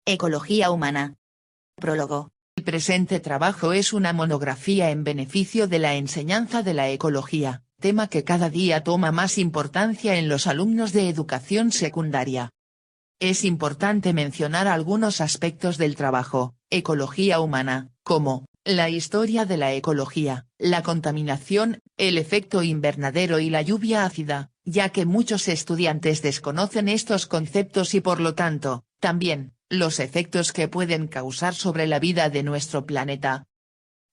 Ecología humana. Prólogo. El presente trabajo es una monografía en beneficio de la enseñanza de la ecología, tema que cada día toma más importancia en los alumnos de educación secundaria. Es importante mencionar algunos aspectos del trabajo, ecología humana, como, la historia de la ecología, la contaminación, el efecto invernadero y la lluvia ácida, ya que muchos estudiantes desconocen estos conceptos y por lo tanto, también, los efectos que pueden causar sobre la vida de nuestro planeta.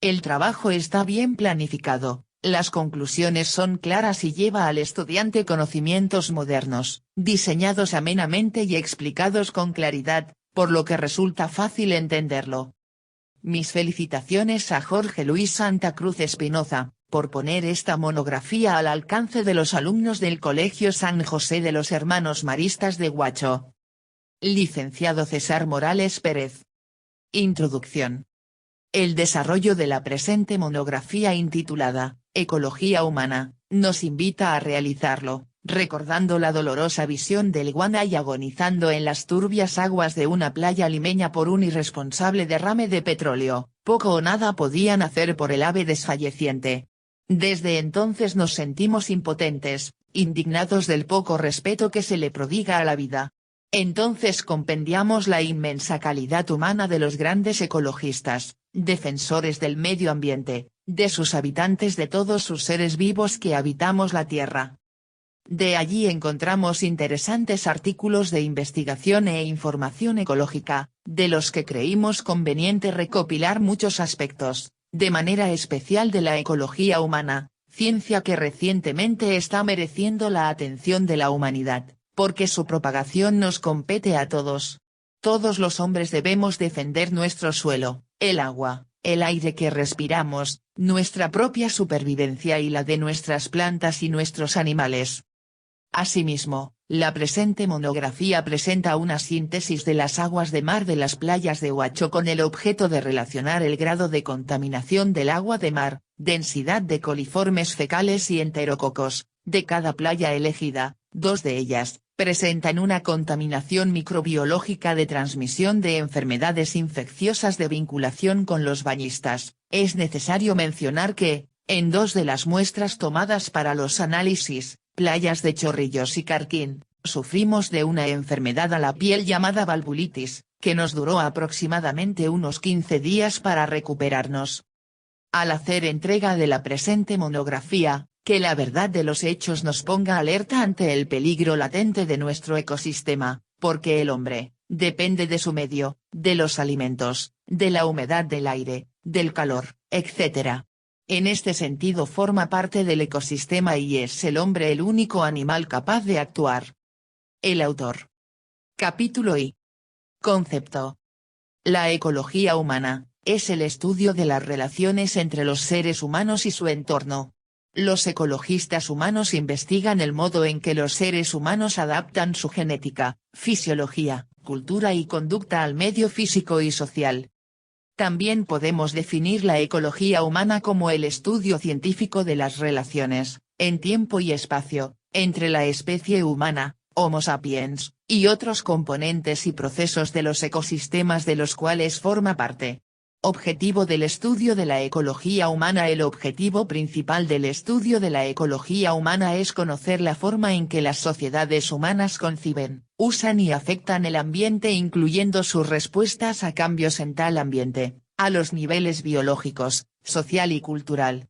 El trabajo está bien planificado, las conclusiones son claras y lleva al estudiante conocimientos modernos, diseñados amenamente y explicados con claridad, por lo que resulta fácil entenderlo. Mis felicitaciones a Jorge Luis Santa Cruz Espinoza, por poner esta monografía al alcance de los alumnos del Colegio San José de los Hermanos Maristas de Huacho. Licenciado César Morales Pérez. Introducción. El desarrollo de la presente monografía intitulada, Ecología humana, nos invita a realizarlo, recordando la dolorosa visión del Guana agonizando en las turbias aguas de una playa limeña por un irresponsable derrame de petróleo, poco o nada podían hacer por el ave desfalleciente. Desde entonces nos sentimos impotentes, indignados del poco respeto que se le prodiga a la vida. Entonces compendiamos la inmensa calidad humana de los grandes ecologistas, defensores del medio ambiente, de sus habitantes, de todos sus seres vivos que habitamos la Tierra. De allí encontramos interesantes artículos de investigación e información ecológica, de los que creímos conveniente recopilar muchos aspectos, de manera especial de la ecología humana, ciencia que recientemente está mereciendo la atención de la humanidad, porque su propagación nos compete a todos. Todos los hombres debemos defender nuestro suelo, el agua, el aire que respiramos, nuestra propia supervivencia y la de nuestras plantas y nuestros animales. Asimismo, la presente monografía presenta una síntesis de las aguas de mar de las playas de Huacho con el objeto de relacionar el grado de contaminación del agua de mar, densidad de coliformes fecales y enterococos, de cada playa elegida. Dos de ellas, presentan una contaminación microbiológica de transmisión de enfermedades infecciosas de vinculación con los bañistas. Es necesario mencionar que, en dos de las muestras tomadas para los análisis, playas de Chorrillos y Carquín, sufrimos de una enfermedad a la piel llamada valvulitis, que nos duró aproximadamente unos 15 días para recuperarnos. Al hacer entrega de la presente monografía, que la verdad de los hechos nos ponga alerta ante el peligro latente de nuestro ecosistema, porque el hombre, depende de su medio, de los alimentos, de la humedad del aire, del calor, etc. En este sentido forma parte del ecosistema y es el hombre el único animal capaz de actuar. El autor. Capítulo I. Concepto. La ecología humana, es el estudio de las relaciones entre los seres humanos y su entorno. Los ecologistas humanos investigan el modo en que los seres humanos adaptan su genética, fisiología, cultura y conducta al medio físico y social. También podemos definir la ecología humana como el estudio científico de las relaciones, en tiempo y espacio, entre la especie humana, Homo sapiens, y otros componentes y procesos de los ecosistemas de los cuales forma parte. Objetivo del estudio de la ecología humana. El objetivo principal del estudio de la ecología humana es conocer la forma en que las sociedades humanas conciben, usan y afectan el ambiente, incluyendo sus respuestas a cambios en tal ambiente, a los niveles biológicos, social y cultural.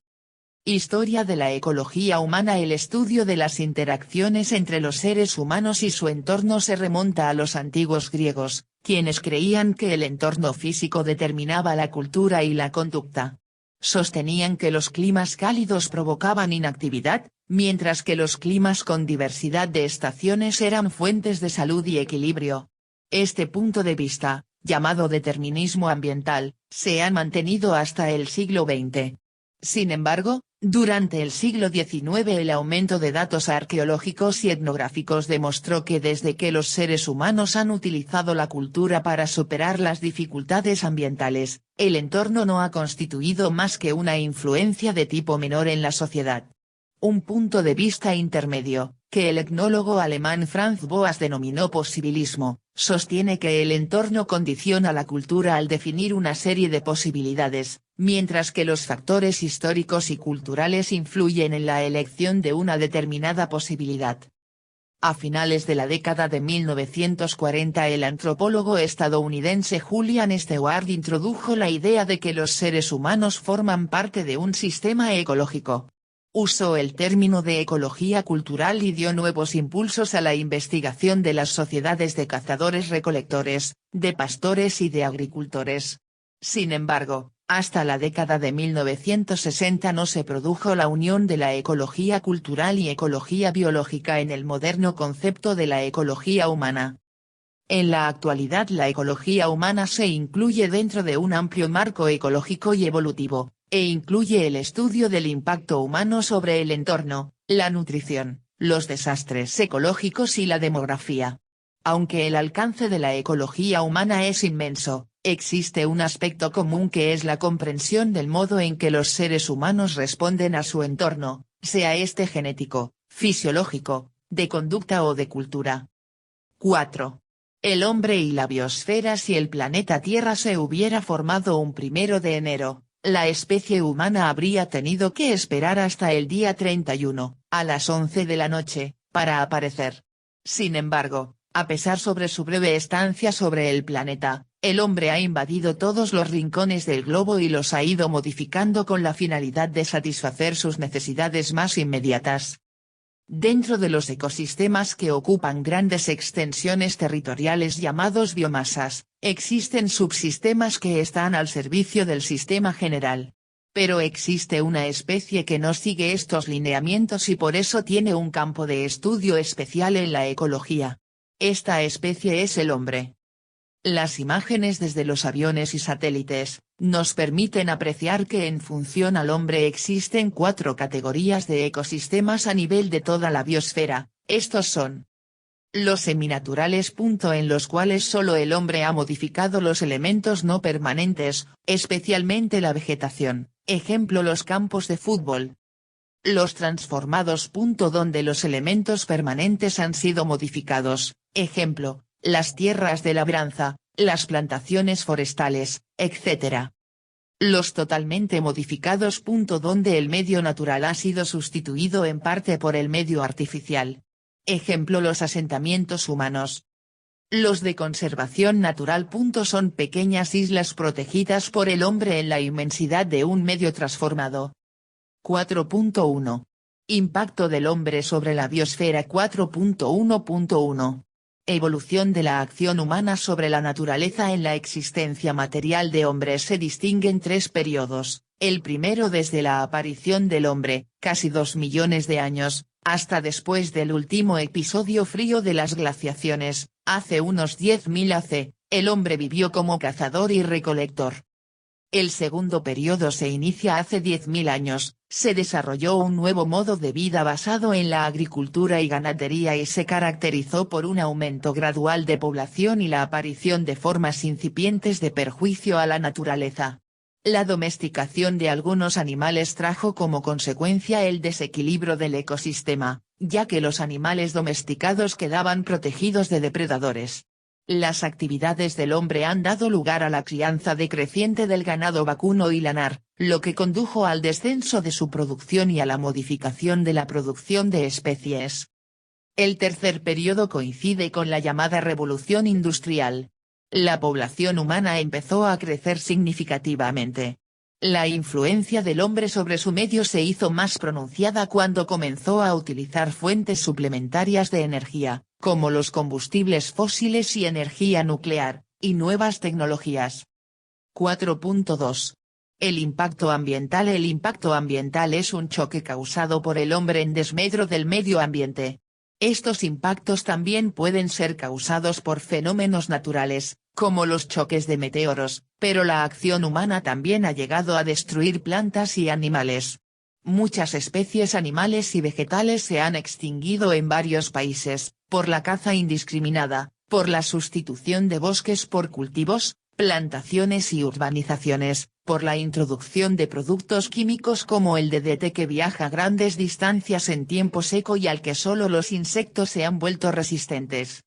Historia de la ecología humana. El estudio de las interacciones entre los seres humanos y su entorno se remonta a los antiguos griegos, quienes creían que el entorno físico determinaba la cultura y la conducta. Sostenían que los climas cálidos provocaban inactividad, mientras que los climas con diversidad de estaciones eran fuentes de salud y equilibrio. Este punto de vista, llamado determinismo ambiental, se ha mantenido hasta el siglo XX. Sin embargo, durante el siglo XIX el aumento de datos arqueológicos y etnográficos demostró que desde que los seres humanos han utilizado la cultura para superar las dificultades ambientales, el entorno no ha constituido más que una influencia de tipo menor en la sociedad. un punto de vista intermedio, que el etnólogo alemán Franz Boas denominó posibilismo, sostiene que el entorno condiciona la cultura al definir una serie de posibilidades, mientras que los factores históricos y culturales influyen en la elección de una determinada posibilidad. A finales de la década de 1940 el antropólogo estadounidense Julian Stewart introdujo la idea de que los seres humanos forman parte de un sistema ecológico. Usó el término de ecología cultural y dio nuevos impulsos a la investigación de las sociedades de cazadores-recolectores, de pastores y de agricultores. Sin embargo, hasta la década de 1960 no se produjo la unión de la ecología cultural y ecología biológica en el moderno concepto de la ecología humana. En la actualidad la ecología humana se incluye dentro de un amplio marco ecológico y evolutivo, e incluye el estudio del impacto humano sobre el entorno, la nutrición, los desastres ecológicos y la demografía. Aunque el alcance de la ecología humana es inmenso, existe un aspecto común que es la comprensión del modo en que los seres humanos responden a su entorno, sea este genético, fisiológico, de conducta o de cultura. 4. El hombre y la biosfera. Si el planeta Tierra se hubiera formado un 1 de enero, la especie humana habría tenido que esperar hasta el día 31, a las 11 de la noche, para aparecer. Sin embargo, a pesar sobre su breve estancia sobre el planeta, el hombre ha invadido todos los rincones del globo y los ha ido modificando con la finalidad de satisfacer sus necesidades más inmediatas. Dentro de los ecosistemas que ocupan grandes extensiones territoriales llamados biomasas, existen subsistemas que están al servicio del sistema general. Pero existe una especie que no sigue estos lineamientos y por eso tiene un campo de estudio especial en la ecología. Esta especie es el hombre. Las imágenes desde los aviones y satélites, nos permiten apreciar que en función al hombre existen 4 categorías de ecosistemas a nivel de toda la biosfera, estos son los seminaturales. En los cuales solo el hombre ha modificado los elementos no permanentes, especialmente la vegetación, ejemplo los campos de fútbol. Los transformados. Donde los elementos permanentes han sido modificados, ejemplo, las tierras de labranza, las plantaciones forestales, etc. Los totalmente modificados. Donde el medio natural ha sido sustituido en parte por el medio artificial. Ejemplo los asentamientos humanos. Los de conservación natural. Son pequeñas islas protegidas por el hombre en la inmensidad de un medio transformado. 4.1. Impacto del hombre sobre la biosfera. 4.1.1. Evolución de la acción humana sobre la naturaleza. En la existencia material de hombres se distinguen 3 periodos, el primero desde la aparición del hombre, casi 2 millones de años, hasta después del último episodio frío de las glaciaciones, hace unos 10.000 AC, el hombre vivió como cazador y recolector. El segundo periodo se inicia hace 10.000 años, se desarrolló un nuevo modo de vida basado en la agricultura y ganadería y se caracterizó por un aumento gradual de población y la aparición de formas incipientes de perjuicio a la naturaleza. La domesticación de algunos animales trajo como consecuencia el desequilibrio del ecosistema, ya que los animales domesticados quedaban protegidos de depredadores. Las actividades del hombre han dado lugar a la crianza decreciente del ganado vacuno y lanar, lo que condujo al descenso de su producción y a la modificación de la producción de especies. El tercer periodo coincide con la llamada Revolución Industrial. La población humana empezó a crecer significativamente. La influencia del hombre sobre su medio se hizo más pronunciada cuando comenzó a utilizar fuentes suplementarias de energía, como los combustibles fósiles y energía nuclear, y nuevas tecnologías. 4.2. El impacto ambiental. El impacto ambiental es un choque causado por el hombre en desmedro del medio ambiente. Estos impactos también pueden ser causados por fenómenos naturales, como los choques de meteoros, pero la acción humana también ha llegado a destruir plantas y animales. Muchas especies animales y vegetales se han extinguido en varios países, por la caza indiscriminada, por la sustitución de bosques por cultivos, plantaciones y urbanizaciones, por la introducción de productos químicos como el DDT que viaja grandes distancias en tiempo seco y al que solo los insectos se han vuelto resistentes.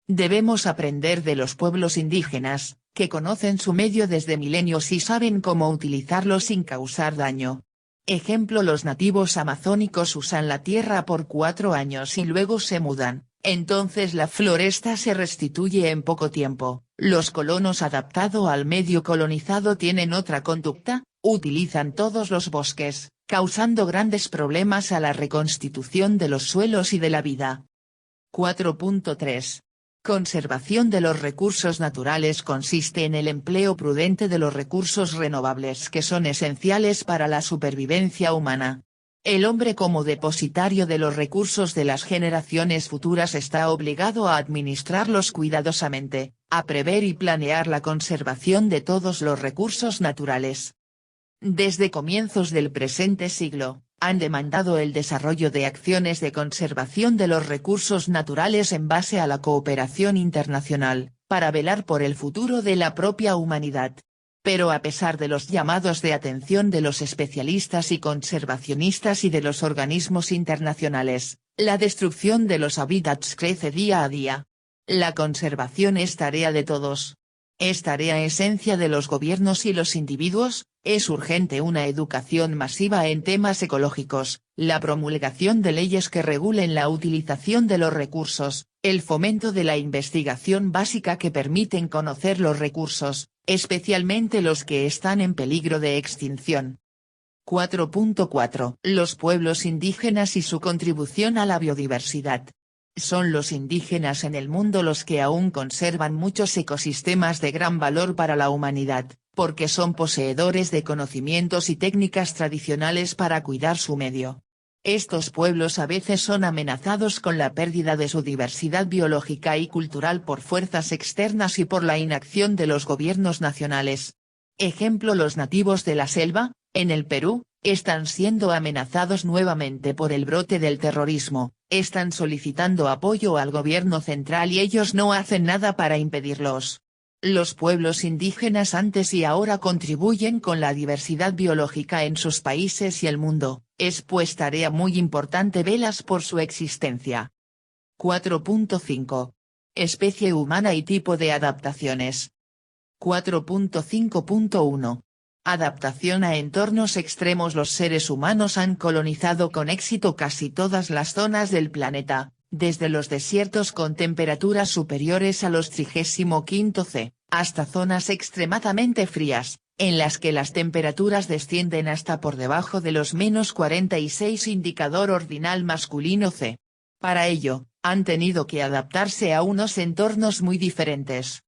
Debemos aprender de los pueblos indígenas, que conocen su medio desde milenios y saben cómo utilizarlo sin causar daño. Ejemplo: los nativos amazónicos usan la tierra por 4 años y luego se mudan, entonces la floresta se restituye en poco tiempo. Los colonos adaptados al medio colonizado tienen otra conducta, utilizan todos los bosques, causando grandes problemas a la reconstitución de los suelos y de la vida. 4.3. Conservación de los recursos naturales consiste en el empleo prudente de los recursos renovables que son esenciales para la supervivencia humana. El hombre como depositario de los recursos de las generaciones futuras está obligado a administrarlos cuidadosamente, a prever y planear la conservación de todos los recursos naturales. Desde comienzos del presente siglo, han demandado el desarrollo de acciones de conservación de los recursos naturales en base a la cooperación internacional, para velar por el futuro de la propia humanidad. Pero a pesar de los llamados de atención de los especialistas y conservacionistas y de los organismos internacionales, la destrucción de los hábitats crece día a día. La conservación es tarea de todos. Es tarea esencia de los gobiernos y los individuos. Es urgente una educación masiva en temas ecológicos, la promulgación de leyes que regulen la utilización de los recursos, el fomento de la investigación básica que permiten conocer los recursos, especialmente los que están en peligro de extinción. 4.4. Los pueblos indígenas y su contribución a la biodiversidad. Son los indígenas en el mundo los que aún conservan muchos ecosistemas de gran valor para la humanidad, porque son poseedores de conocimientos y técnicas tradicionales para cuidar su medio. Estos pueblos a veces son amenazados con la pérdida de su diversidad biológica y cultural por fuerzas externas y por la inacción de los gobiernos nacionales. Ejemplo: los nativos de la selva, en el Perú, están siendo amenazados nuevamente por el brote del terrorismo, están solicitando apoyo al gobierno central y ellos no hacen nada para impedirlos. Los pueblos indígenas antes y ahora contribuyen con la diversidad biológica en sus países y el mundo, es pues tarea muy importante velas por su existencia. 4.5. Especie humana y tipo de adaptaciones. 4.5.1. Adaptación a entornos extremos. Los seres humanos han colonizado con éxito casi todas las zonas del planeta, desde los desiertos con temperaturas superiores a los 35 C, hasta zonas extremadamente frías, en las que las temperaturas descienden hasta por debajo de los -46 indicador ordinal masculino C. Para ello, han tenido que adaptarse a unos entornos muy diferentes.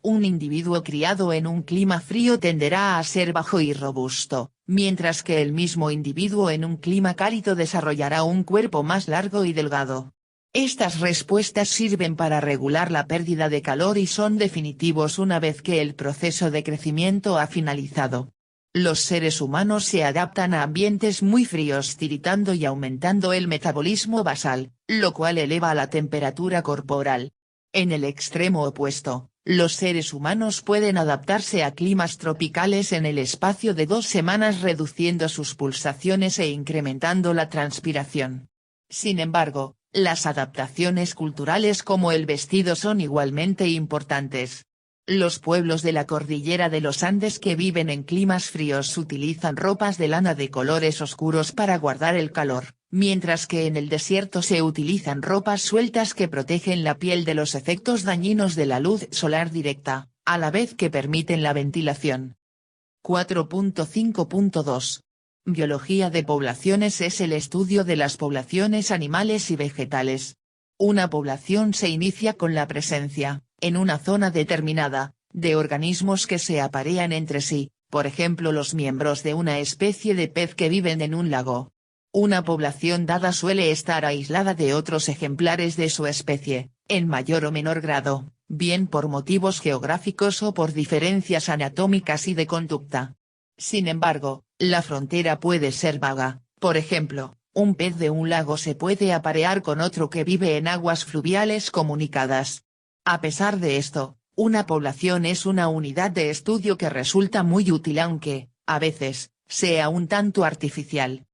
Un individuo criado en un clima frío tenderá a ser bajo y robusto, mientras que el mismo individuo en un clima cálido desarrollará un cuerpo más largo y delgado. Estas respuestas sirven para regular la pérdida de calor y son definitivos una vez que el proceso de crecimiento ha finalizado. Los seres humanos se adaptan a ambientes muy fríos tiritando y aumentando el metabolismo basal, lo cual eleva la temperatura corporal. En el extremo opuesto, los seres humanos pueden adaptarse a climas tropicales en el espacio de 2 semanas reduciendo sus pulsaciones e incrementando la transpiración. Sin embargo, las adaptaciones culturales como el vestido son igualmente importantes. Los pueblos de la cordillera de los Andes que viven en climas fríos utilizan ropas de lana de colores oscuros para guardar el calor, mientras que en el desierto se utilizan ropas sueltas que protegen la piel de los efectos dañinos de la luz solar directa, a la vez que permiten la ventilación. 4.5.2. Biología de poblaciones es el estudio de las poblaciones animales y vegetales. Una población se inicia con la presencia, en una zona determinada, de organismos que se aparean entre sí, por ejemplo los miembros de una especie de pez que viven en un lago. Una población dada suele estar aislada de otros ejemplares de su especie, en mayor o menor grado, bien por motivos geográficos o por diferencias anatómicas y de conducta. Sin embargo, la frontera puede ser vaga, por ejemplo, un pez de un lago se puede aparear con otro que vive en aguas fluviales comunicadas. A pesar de esto, Una población es una unidad de estudio que resulta muy útil aunque, a veces, sea un tanto artificial.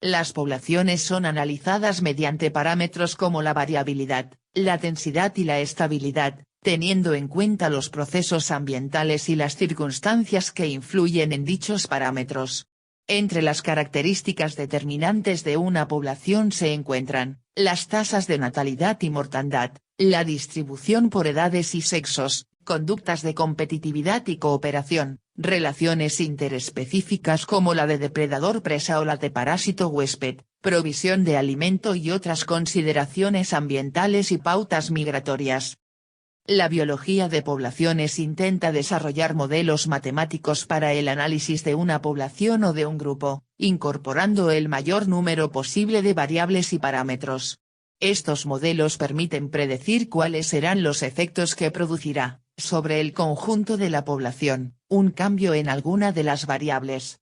Las poblaciones son analizadas mediante parámetros como la variabilidad, la densidad y la estabilidad, teniendo en cuenta los procesos ambientales y las circunstancias que influyen en dichos parámetros. Entre las características determinantes de una población se encuentran, las tasas de natalidad y mortandad, la distribución por edades y sexos, conductas de competitividad y cooperación, relaciones interespecíficas como la de depredador-presa o la de parásito-huésped, provisión de alimento y otras consideraciones ambientales y pautas migratorias. La biología de poblaciones intenta desarrollar modelos matemáticos para el análisis de una población o de un grupo, incorporando el mayor número posible de variables y parámetros. Estos modelos permiten predecir cuáles serán los efectos que producirá, sobre el conjunto de la población, un cambio en alguna de las variables.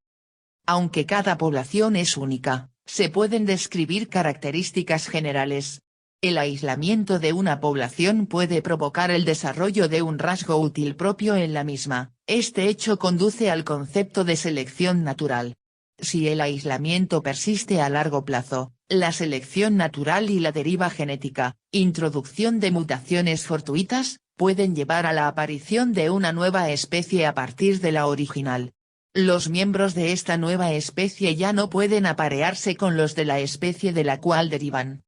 Aunque cada población es única, se pueden describir características generales. El aislamiento de una población puede provocar el desarrollo de un rasgo útil propio en la misma. Este hecho conduce al concepto de selección natural. Si el aislamiento persiste a largo plazo, la selección natural y la deriva genética, introducción de mutaciones fortuitas, pueden llevar a la aparición de una nueva especie a partir de la original. Los miembros de esta nueva especie ya no pueden aparearse con los de la especie de la cual derivan.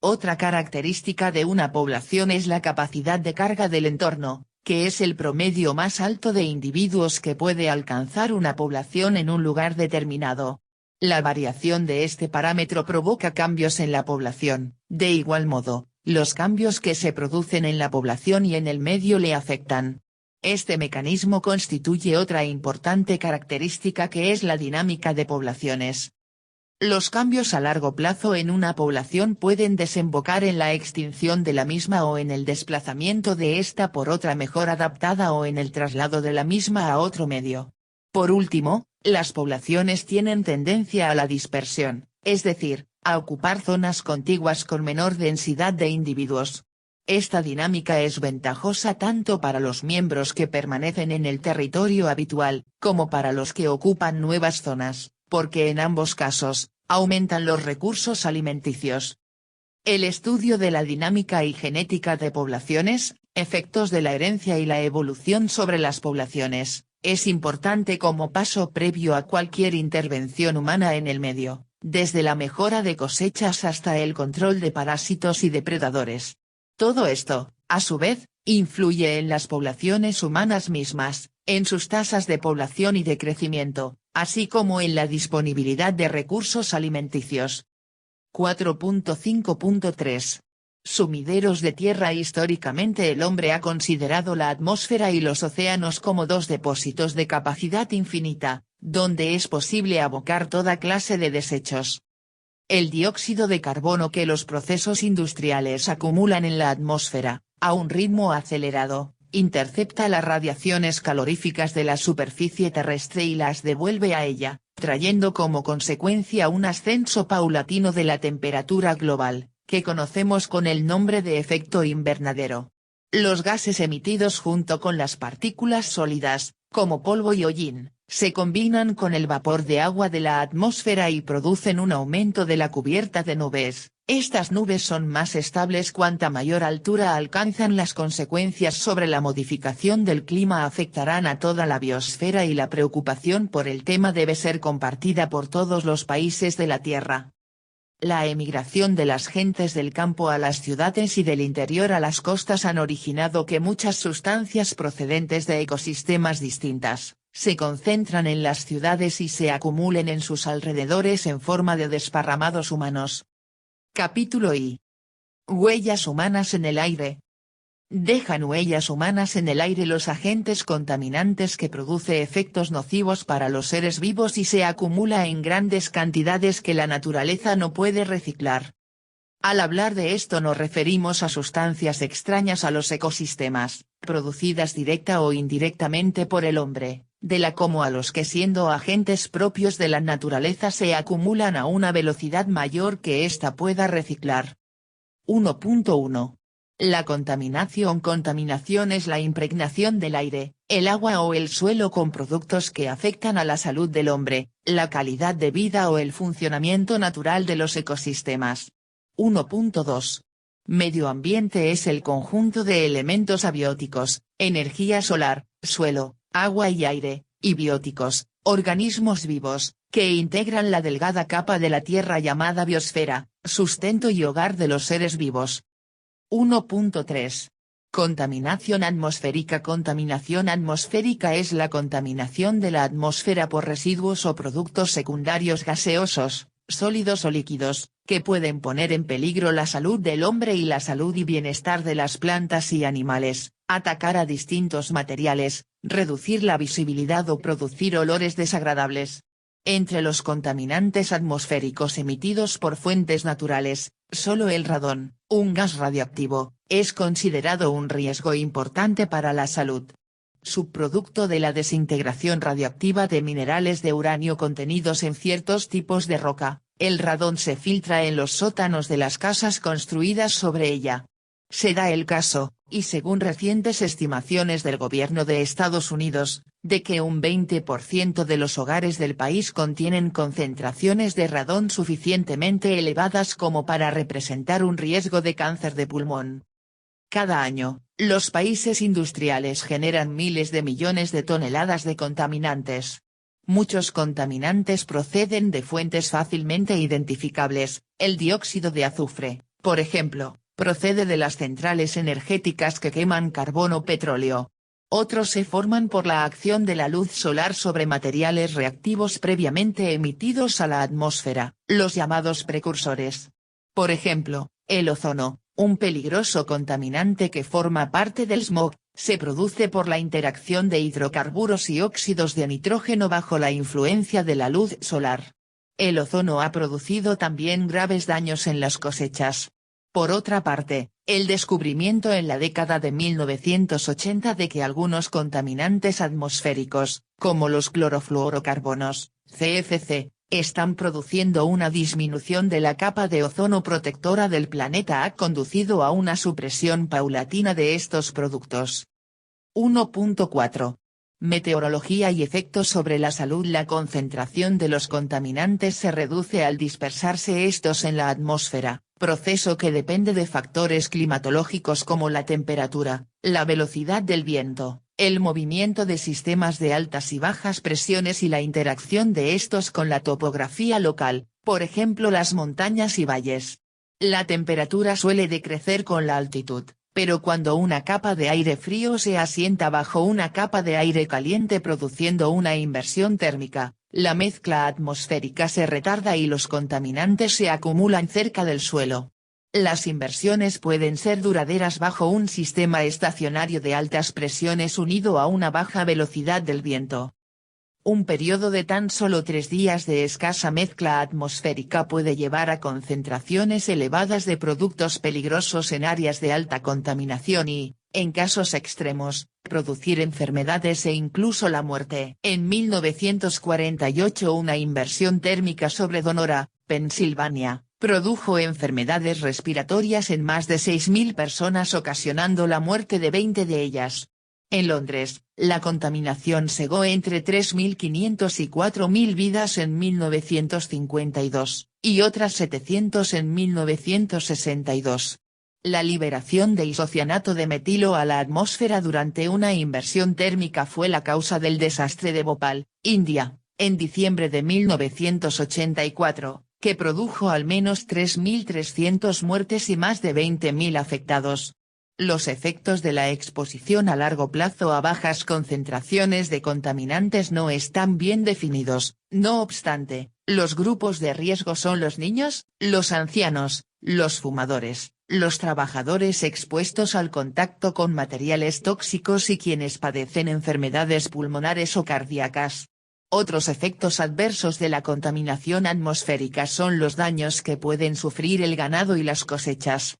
Otra característica de una población es la capacidad de carga del entorno, que es el promedio más alto de individuos que puede alcanzar una población en un lugar determinado. La variación de este parámetro provoca cambios en la población. De igual modo, los cambios que se producen en la población y en el medio le afectan. Este mecanismo constituye otra importante característica que es la dinámica de poblaciones. Los cambios a largo plazo en una población pueden desembocar en la extinción de la misma o en el desplazamiento de ésta por otra mejor adaptada o en el traslado de la misma a otro medio. Por último, las poblaciones tienen tendencia a la dispersión, es decir, a ocupar zonas contiguas con menor densidad de individuos. Esta dinámica es ventajosa tanto para los miembros que permanecen en el territorio habitual, como para los que ocupan nuevas zonas, porque en ambos casos, aumentan los recursos alimenticios. El estudio de la dinámica y genética de poblaciones, efectos de la herencia y la evolución sobre las poblaciones, es importante como paso previo a cualquier intervención humana en el medio, desde la mejora de cosechas hasta el control de parásitos y depredadores. Todo esto, a su vez, influye en las poblaciones humanas mismas, en sus tasas de población y de crecimiento, así como en la disponibilidad de recursos alimenticios. 4.5.3. Sumideros de tierra. Históricamente el hombre ha considerado la atmósfera y los océanos como dos depósitos de capacidad infinita, donde es posible abocar toda clase de desechos. El dióxido de carbono que los procesos industriales acumulan en la atmósfera, a un ritmo acelerado, intercepta las radiaciones caloríficas de la superficie terrestre y las devuelve a ella, trayendo como consecuencia un ascenso paulatino de la temperatura global, que conocemos con el nombre de efecto invernadero. Los gases emitidos junto con las partículas sólidas, como polvo y hollín, se combinan con el vapor de agua de la atmósfera y producen un aumento de la cubierta de nubes. Estas nubes son más estables cuanta mayor altura alcanzan. Las consecuencias sobre la modificación del clima afectarán a toda la biosfera y la preocupación por el tema debe ser compartida por todos los países de la Tierra. La emigración de las gentes del campo a las ciudades y del interior a las costas han originado que muchas sustancias procedentes de ecosistemas distintas, se concentran en las ciudades y se acumulen en sus alrededores en forma de desparramados humanos. Capítulo I. Huellas humanas en el aire. Dejan huellas humanas en el aire los agentes contaminantes que produce efectos nocivos para los seres vivos y se acumula en grandes cantidades que la naturaleza no puede reciclar. Al hablar de esto nos referimos a sustancias extrañas a los ecosistemas, producidas directa o indirectamente por el hombre, de la como a los que siendo agentes propios de la naturaleza se acumulan a una velocidad mayor que ésta pueda reciclar. 1.1. La contaminación es la impregnación del aire, el agua o el suelo con productos que afectan a la salud del hombre, la calidad de vida o el funcionamiento natural de los ecosistemas. 1.2. Medio ambiente es el conjunto de elementos abióticos, energía solar, suelo, agua y aire, y bióticos, organismos vivos, que integran la delgada capa de la Tierra llamada biosfera, sustento y hogar de los seres vivos. 1.3. Contaminación atmosférica. Contaminación atmosférica es la contaminación de la atmósfera por residuos o productos secundarios gaseosos, sólidos o líquidos, que pueden poner en peligro la salud del hombre y la salud y bienestar de las plantas y animales, atacar a distintos materiales, reducir la visibilidad o producir olores desagradables. Entre los contaminantes atmosféricos emitidos por fuentes naturales, solo el radón, un gas radioactivo, es considerado un riesgo importante para la salud. Subproducto de la desintegración radioactiva de minerales de uranio contenidos en ciertos tipos de roca, el radón se filtra en los sótanos de las casas construidas sobre ella. Se da el caso, y según recientes estimaciones del gobierno de Estados Unidos, de que un 20% de los hogares del país contienen concentraciones de radón suficientemente elevadas como para representar un riesgo de cáncer de pulmón. Cada año, los países industriales generan miles de millones de toneladas de contaminantes. Muchos contaminantes proceden de fuentes fácilmente identificables, el dióxido de azufre, por ejemplo, procede de las centrales energéticas que queman carbón o petróleo. Otros se forman por la acción de la luz solar sobre materiales reactivos previamente emitidos a la atmósfera, los llamados precursores. Por ejemplo, el ozono, un peligroso contaminante que forma parte del smog, se produce por la interacción de hidrocarburos y óxidos de nitrógeno bajo la influencia de la luz solar. El ozono ha producido también graves daños en las cosechas. Por otra parte, el descubrimiento en la década de 1980 de que algunos contaminantes atmosféricos, como los clorofluorocarbonos, CFC, están produciendo una disminución de la capa de ozono protectora del planeta ha conducido a una supresión paulatina de estos productos. 1.4. Meteorología y efectos sobre la salud. La concentración de los contaminantes se reduce al dispersarse estos en la atmósfera, proceso que depende de factores climatológicos como la temperatura, la velocidad del viento, el movimiento de sistemas de altas y bajas presiones y la interacción de estos con la topografía local, por ejemplo las montañas y valles. La temperatura suele decrecer con la altitud, pero cuando una capa de aire frío se asienta bajo una capa de aire caliente produciendo una inversión térmica, la mezcla atmosférica se retarda y los contaminantes se acumulan cerca del suelo. Las inversiones pueden ser duraderas bajo un sistema estacionario de altas presiones unido a una baja velocidad del viento. Un periodo de tan solo 3 días de escasa mezcla atmosférica puede llevar a concentraciones elevadas de productos peligrosos en áreas de alta contaminación y, en casos extremos, producir enfermedades e incluso la muerte. En 1948 una inversión térmica sobre Donora, Pensilvania, produjo enfermedades respiratorias en más de 6.000 personas ocasionando la muerte de 20 de ellas. En Londres, la contaminación cegó entre 3.500 y 4.000 vidas en 1952, y otras 700 en 1962. La liberación de isocianato de metilo a la atmósfera durante una inversión térmica fue la causa del desastre de Bhopal, India, en diciembre de 1984, que produjo al menos 3.300 muertes y más de 20.000 afectados. Los efectos de la exposición a largo plazo a bajas concentraciones de contaminantes no están bien definidos, no obstante, los grupos de riesgo son los niños, los ancianos, los fumadores, los trabajadores expuestos al contacto con materiales tóxicos y quienes padecen enfermedades pulmonares o cardíacas. Otros efectos adversos de la contaminación atmosférica son los daños que pueden sufrir el ganado y las cosechas.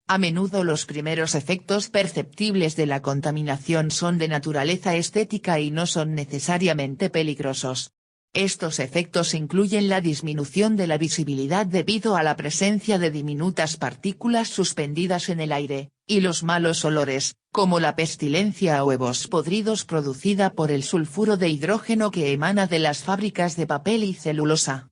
A menudo los primeros efectos perceptibles de la contaminación son de naturaleza estética y no son necesariamente peligrosos. Estos efectos incluyen la disminución de la visibilidad debido a la presencia de diminutas partículas suspendidas en el aire, Y los malos olores, como la pestilencia a huevos podridos producida por el sulfuro de hidrógeno que emana de las fábricas de papel y celulosa.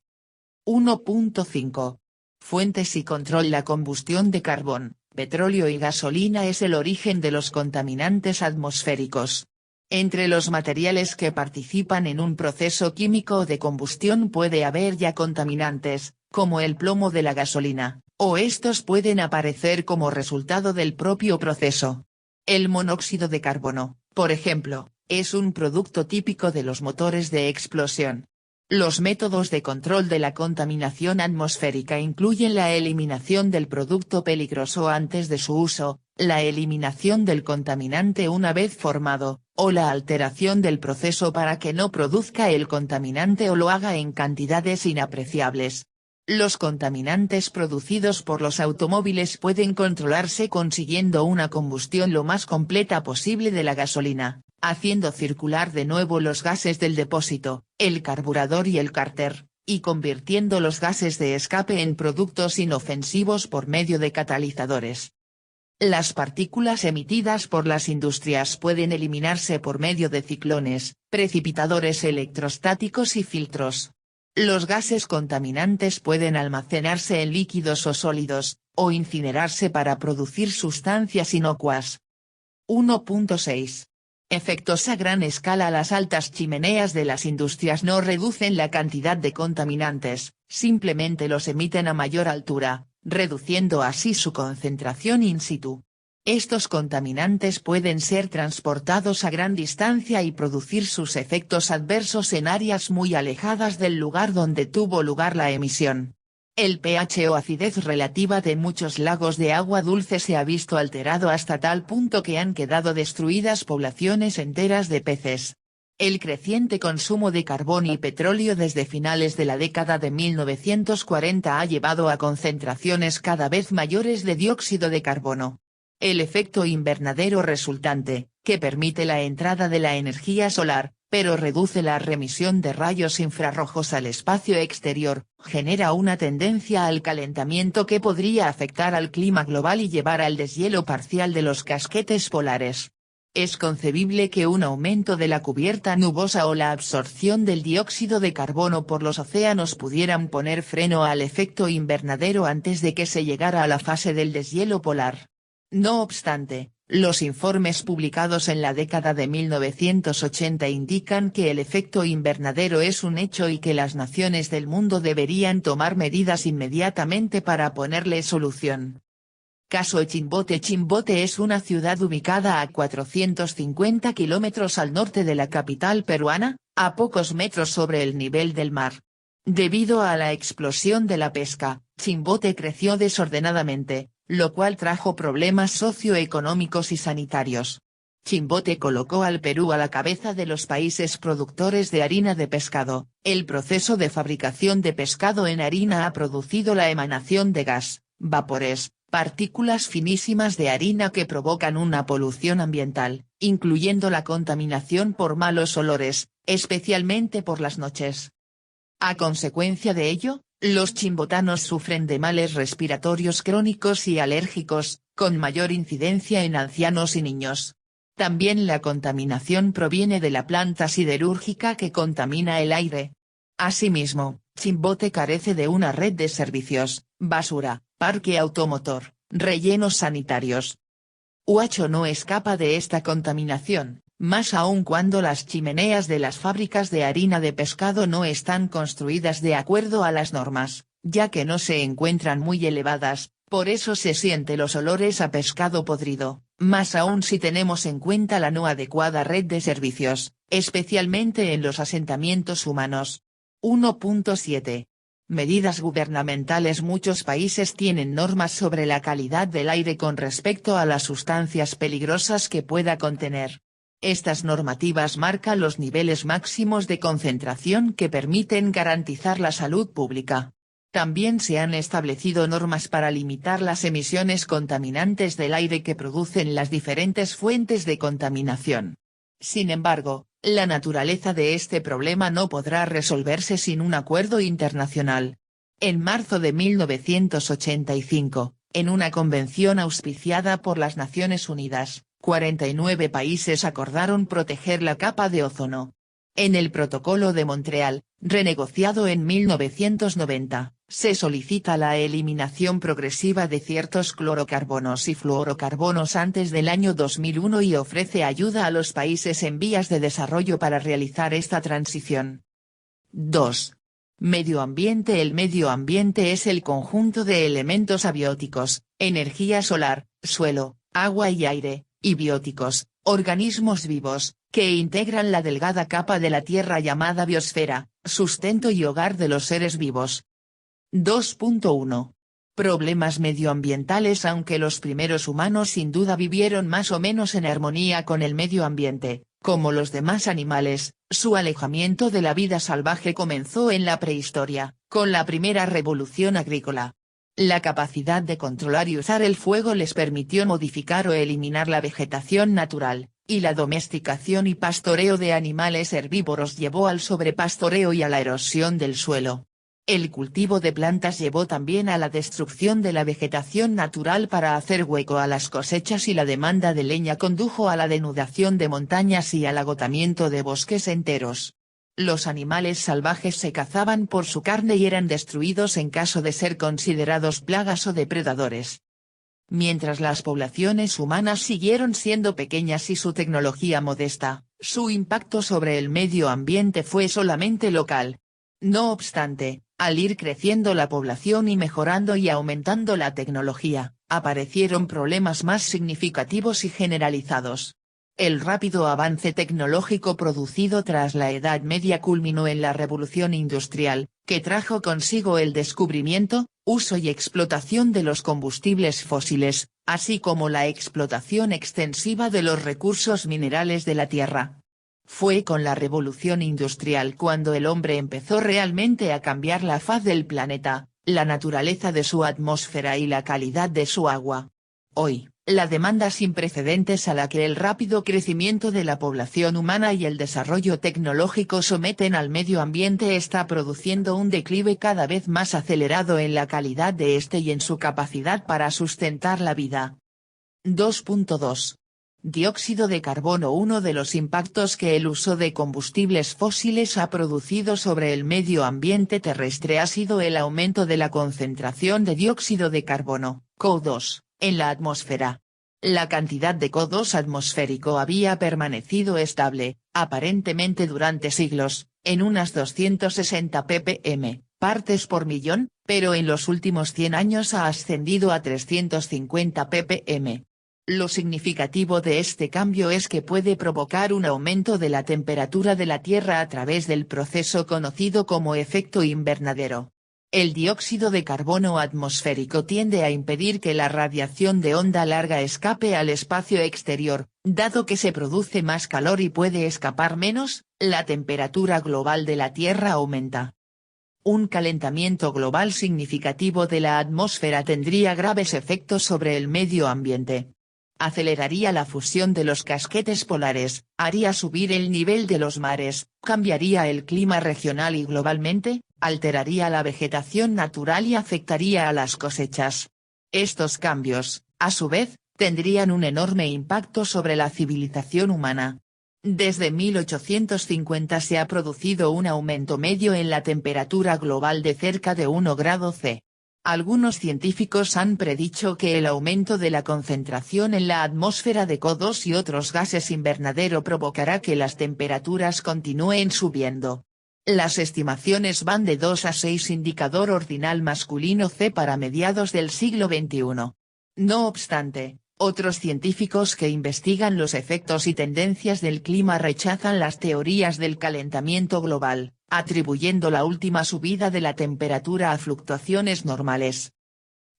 1.5. Fuentes y control. La combustión de carbón, petróleo y gasolina es el origen de los contaminantes atmosféricos. Entre los materiales que participan en un proceso químico de combustión puede haber ya contaminantes, como el plomo de la gasolina, o estos pueden aparecer como resultado del propio proceso. El monóxido de carbono, por ejemplo, es un producto típico de los motores de explosión. Los métodos de control de la contaminación atmosférica incluyen la eliminación del producto peligroso antes de su uso, la eliminación del contaminante una vez formado, o la alteración del proceso para que no produzca el contaminante o lo haga en cantidades inapreciables. Los contaminantes producidos por los automóviles pueden controlarse consiguiendo una combustión lo más completa posible de la gasolina, haciendo circular de nuevo los gases del depósito, el carburador y el cárter, y convirtiendo los gases de escape en productos inofensivos por medio de catalizadores. Las partículas emitidas por las industrias pueden eliminarse por medio de ciclones, precipitadores electrostáticos y filtros. Los gases contaminantes pueden almacenarse en líquidos o sólidos, o incinerarse para producir sustancias inocuas. 1.6. Efectos a gran escala. Las altas chimeneas de las industrias no reducen la cantidad de contaminantes, simplemente los emiten a mayor altura, reduciendo así su concentración in situ. Estos contaminantes pueden ser transportados a gran distancia y producir sus efectos adversos en áreas muy alejadas del lugar donde tuvo lugar la emisión. El pH o acidez relativa de muchos lagos de agua dulce se ha visto alterado hasta tal punto que han quedado destruidas poblaciones enteras de peces. El creciente consumo de carbón y petróleo desde finales de la década de 1940 ha llevado a concentraciones cada vez mayores de dióxido de carbono. El efecto invernadero resultante, que permite la entrada de la energía solar, pero reduce la remisión de rayos infrarrojos al espacio exterior, genera una tendencia al calentamiento que podría afectar al clima global y llevar al deshielo parcial de los casquetes polares. Es concebible que un aumento de la cubierta nubosa o la absorción del dióxido de carbono por los océanos pudieran poner freno al efecto invernadero antes de que se llegara a la fase del deshielo polar. No obstante, los informes publicados en la década de 1980 indican que el efecto invernadero es un hecho y que las naciones del mundo deberían tomar medidas inmediatamente para ponerle solución. Caso Chimbote. Chimbote es una ciudad ubicada a 450 kilómetros al norte de la capital peruana, a pocos metros sobre el nivel del mar. Debido a la explosión de la pesca, Chimbote creció desordenadamente, lo cual trajo problemas socioeconómicos y sanitarios. Chimbote colocó al Perú a la cabeza de los países productores de harina de pescado. El proceso de fabricación de pescado en harina ha producido la emanación de gas, vapores, partículas finísimas de harina que provocan una polución ambiental, incluyendo la contaminación por malos olores, especialmente por las noches. A consecuencia de ello, los chimbotanos sufren de males respiratorios crónicos y alérgicos, con mayor incidencia en ancianos y niños. También la contaminación proviene de la planta siderúrgica que contamina el aire. Asimismo, Chimbote carece de una red de servicios, basura, parque automotor, rellenos sanitarios. Huacho no escapa de esta contaminación, más aún cuando las chimeneas de las fábricas de harina de pescado no están construidas de acuerdo a las normas, ya que no se encuentran muy elevadas, por eso se sienten los olores a pescado podrido, más aún si tenemos en cuenta la no adecuada red de servicios, especialmente en los asentamientos humanos. 1.7. Medidas gubernamentales. Muchos países tienen normas sobre la calidad del aire con respecto a las sustancias peligrosas que pueda contener. Estas normativas marcan los niveles máximos de concentración que permiten garantizar la salud pública. También se han establecido normas para limitar las emisiones contaminantes del aire que producen las diferentes fuentes de contaminación. Sin embargo, la naturaleza de este problema no podrá resolverse sin un acuerdo internacional. En marzo de 1985, En una convención auspiciada por las Naciones Unidas, 49 países acordaron proteger la capa de ozono. En el Protocolo de Montreal, renegociado en 1990, se solicita la eliminación progresiva de ciertos clorocarbonos y fluorocarbonos antes del año 2001 y ofrece ayuda a los países en vías de desarrollo para realizar esta transición. 2. Medio ambiente. El medio ambiente es el conjunto de elementos abióticos, energía solar, suelo, agua y aire, y bióticos, organismos vivos, que integran la delgada capa de la Tierra llamada biosfera, sustento y hogar de los seres vivos. 2.1. Problemas medioambientales. Aunque los primeros humanos sin duda vivieron más o menos en armonía con el medio ambiente, como los demás animales, su alejamiento de la vida salvaje comenzó en la prehistoria, con la primera revolución agrícola. La capacidad de controlar y usar el fuego les permitió modificar o eliminar la vegetación natural, y la domesticación y pastoreo de animales herbívoros llevó al sobrepastoreo y a la erosión del suelo. El cultivo de plantas llevó también a la destrucción de la vegetación natural para hacer hueco a las cosechas y la demanda de leña condujo a la denudación de montañas y al agotamiento de bosques enteros. Los animales salvajes se cazaban por su carne y eran destruidos en caso de ser considerados plagas o depredadores. Mientras las poblaciones humanas siguieron siendo pequeñas y su tecnología modesta, su impacto sobre el medio ambiente fue solamente local. No obstante, al ir creciendo la población y mejorando y aumentando la tecnología, aparecieron problemas más significativos y generalizados. El rápido avance tecnológico producido tras la Edad Media culminó en la Revolución Industrial, que trajo consigo el descubrimiento, uso y explotación de los combustibles fósiles, así como la explotación extensiva de los recursos minerales de la Tierra. Fue con la Revolución Industrial cuando el hombre empezó realmente a cambiar la faz del planeta, la naturaleza de su atmósfera y la calidad de su agua. Hoy, la demanda sin precedentes a la que el rápido crecimiento de la población humana y el desarrollo tecnológico someten al medio ambiente está produciendo un declive cada vez más acelerado en la calidad de este y en su capacidad para sustentar la vida. 2.2. Dióxido de carbono. Uno de los impactos que el uso de combustibles fósiles ha producido sobre el medio ambiente terrestre ha sido el aumento de la concentración de dióxido de carbono, CO2, en la atmósfera. La cantidad de CO2 atmosférico había permanecido estable, aparentemente durante siglos, en unas 260 ppm, partes por millón, pero en los últimos 100 años ha ascendido a 350 ppm. Lo significativo de este cambio es que puede provocar un aumento de la temperatura de la Tierra a través del proceso conocido como efecto invernadero. El dióxido de carbono atmosférico tiende a impedir que la radiación de onda larga escape al espacio exterior, dado que se produce más calor y puede escapar menos, la temperatura global de la Tierra aumenta. Un calentamiento global significativo de la atmósfera tendría graves efectos sobre el medio ambiente. Aceleraría la fusión de los casquetes polares, haría subir el nivel de los mares, cambiaría el clima regional y globalmente, alteraría la vegetación natural y afectaría a las cosechas. Estos cambios, a su vez, tendrían un enorme impacto sobre la civilización humana. Desde 1850 se ha producido un aumento medio en la temperatura global de cerca de 1 grado C. Algunos científicos han predicho que el aumento de la concentración en la atmósfera de CO2 y otros gases invernadero provocará que las temperaturas continúen subiendo. Las estimaciones van de 2 a 6 indicador ordinal masculino C para mediados del siglo XXI. No obstante, otros científicos que investigan los efectos y tendencias del clima rechazan las teorías del calentamiento global, atribuyendo la última subida de la temperatura a fluctuaciones normales.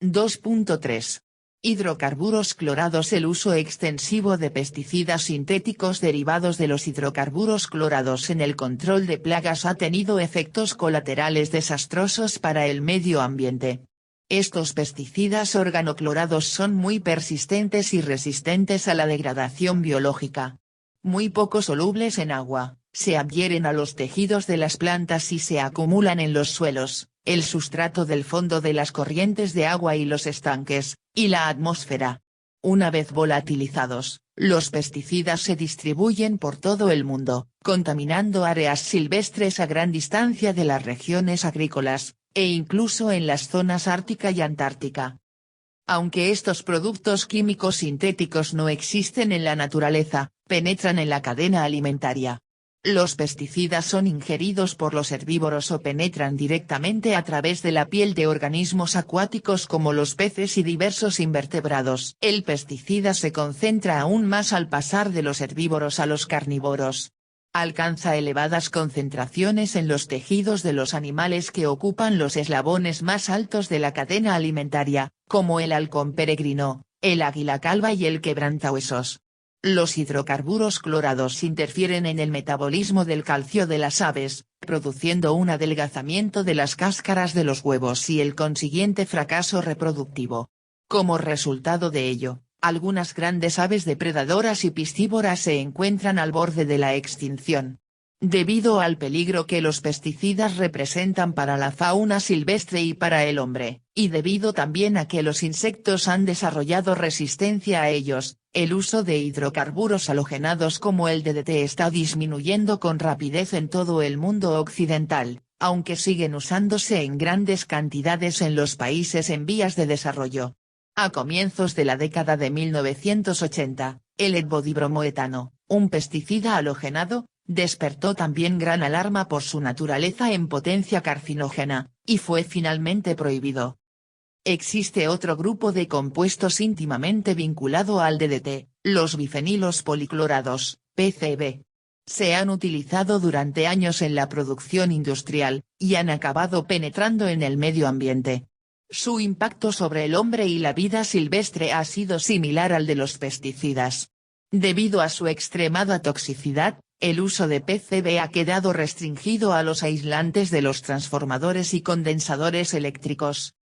2.3. Hidrocarburos clorados. El uso extensivo de pesticidas sintéticos derivados de los hidrocarburos clorados en el control de plagas ha tenido efectos colaterales desastrosos para el medio ambiente. Estos pesticidas organoclorados son muy persistentes y resistentes a la degradación biológica. Muy poco solubles en agua, se adhieren a los tejidos de las plantas y se acumulan en los suelos, el sustrato del fondo de las corrientes de agua y los estanques, y la atmósfera. Una vez volatilizados, los pesticidas se distribuyen por todo el mundo, contaminando áreas silvestres a gran distancia de las regiones agrícolas, e incluso en las zonas ártica y antártica. Aunque estos productos químicos sintéticos no existen en la naturaleza, penetran en la cadena alimentaria. Los pesticidas son ingeridos por los herbívoros o penetran directamente a través de la piel de organismos acuáticos como los peces y diversos invertebrados. El pesticida se concentra aún más al pasar de los herbívoros a los carnívoros. Alcanza elevadas concentraciones en los tejidos de los animales que ocupan los eslabones más altos de la cadena alimentaria, como el halcón peregrino, el águila calva y el quebrantahuesos. Los hidrocarburos clorados interfieren en el metabolismo del calcio de las aves, produciendo un adelgazamiento de las cáscaras de los huevos y el consiguiente fracaso reproductivo. Como resultado de ello, algunas grandes aves depredadoras y piscívoras se encuentran al borde de la extinción. Debido al peligro que los pesticidas representan para la fauna silvestre y para el hombre, y debido también a que los insectos han desarrollado resistencia a ellos, el uso de hidrocarburos halogenados como el DDT está disminuyendo con rapidez en todo el mundo occidental, aunque siguen usándose en grandes cantidades en los países en vías de desarrollo. A comienzos de la década de 1980, el etbodibromoetano, un pesticida halogenado, despertó también gran alarma por su naturaleza en potencia carcinógena, y fue finalmente prohibido. Existe otro grupo de compuestos íntimamente vinculado al DDT, los bifenilos policlorados, PCB. Se han utilizado durante años en la producción industrial, y han acabado penetrando en el medio ambiente. Su impacto sobre el hombre y la vida silvestre ha sido similar al de los pesticidas. Debido a su extremada toxicidad, el uso de PCB ha quedado restringido a los aislantes de los transformadores y condensadores eléctricos.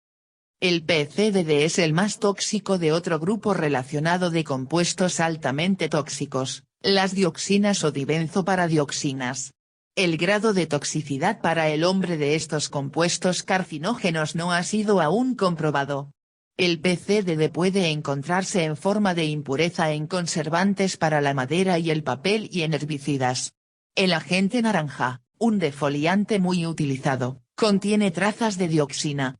El PCDD es el más tóxico de otro grupo relacionado de compuestos altamente tóxicos, las dioxinas o dibenzoparadioxinas. El grado de toxicidad para el hombre de estos compuestos carcinógenos no ha sido aún comprobado. El PCDD puede encontrarse en forma de impureza en conservantes para la madera y el papel y en herbicidas. El agente naranja, un defoliante muy utilizado, contiene trazas de dioxina.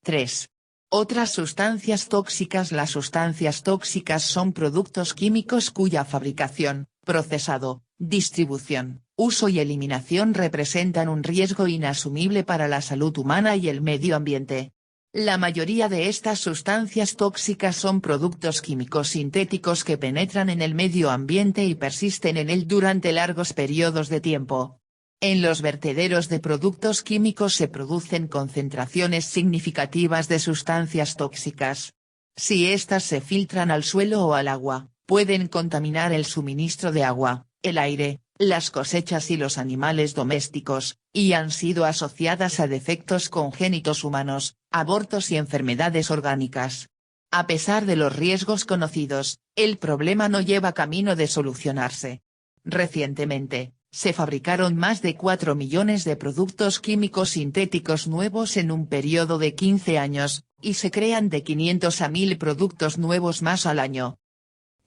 3. Otras sustancias tóxicas. Las sustancias tóxicas son productos químicos cuya fabricación, procesado, distribución, uso y eliminación representan un riesgo inasumible para la salud humana y el medio ambiente. La mayoría de estas sustancias tóxicas son productos químicos sintéticos que penetran en el medio ambiente y persisten en él durante largos periodos de tiempo. En los vertederos de productos químicos se producen concentraciones significativas de sustancias tóxicas. Si estas se filtran al suelo o al agua, pueden contaminar el suministro de agua, el aire, las cosechas y los animales domésticos, y han sido asociadas a defectos congénitos humanos, abortos y enfermedades orgánicas. A pesar de los riesgos conocidos, el problema no lleva camino de solucionarse. Recientemente, se fabricaron más de 4 millones de productos químicos sintéticos nuevos en un periodo de 15 años, y se crean de 500 a 1000 productos nuevos más al año.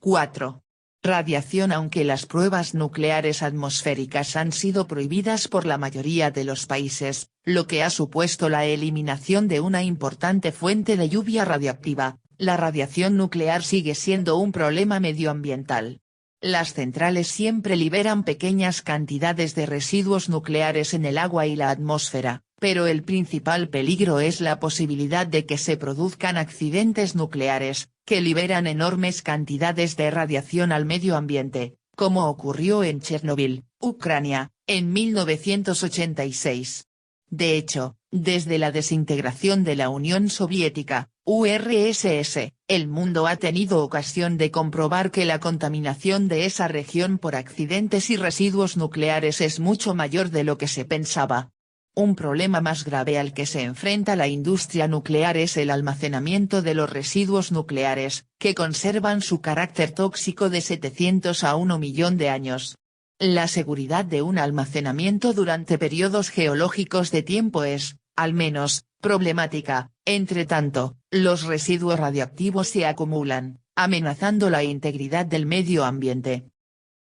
4. Radiación. Aunque las pruebas nucleares atmosféricas han sido prohibidas por la mayoría de los países, lo que ha supuesto la eliminación de una importante fuente de lluvia radiactiva, la radiación nuclear sigue siendo un problema medioambiental. Las centrales siempre liberan pequeñas cantidades de residuos nucleares en el agua y la atmósfera, pero el principal peligro es la posibilidad de que se produzcan accidentes nucleares, que liberan enormes cantidades de radiación al medio ambiente, como ocurrió en Chernóbil, Ucrania, en 1986. De hecho, desde la desintegración de la Unión Soviética, URSS, el mundo ha tenido ocasión de comprobar que la contaminación de esa región por accidentes y residuos nucleares es mucho mayor de lo que se pensaba. Un problema más grave al que se enfrenta la industria nuclear es el almacenamiento de los residuos nucleares, que conservan su carácter tóxico de 700 a 1 millón de años. La seguridad de un almacenamiento durante periodos geológicos de tiempo es, al menos, problemática. Entre tanto, los residuos radiactivos se acumulan, amenazando la integridad del medio ambiente.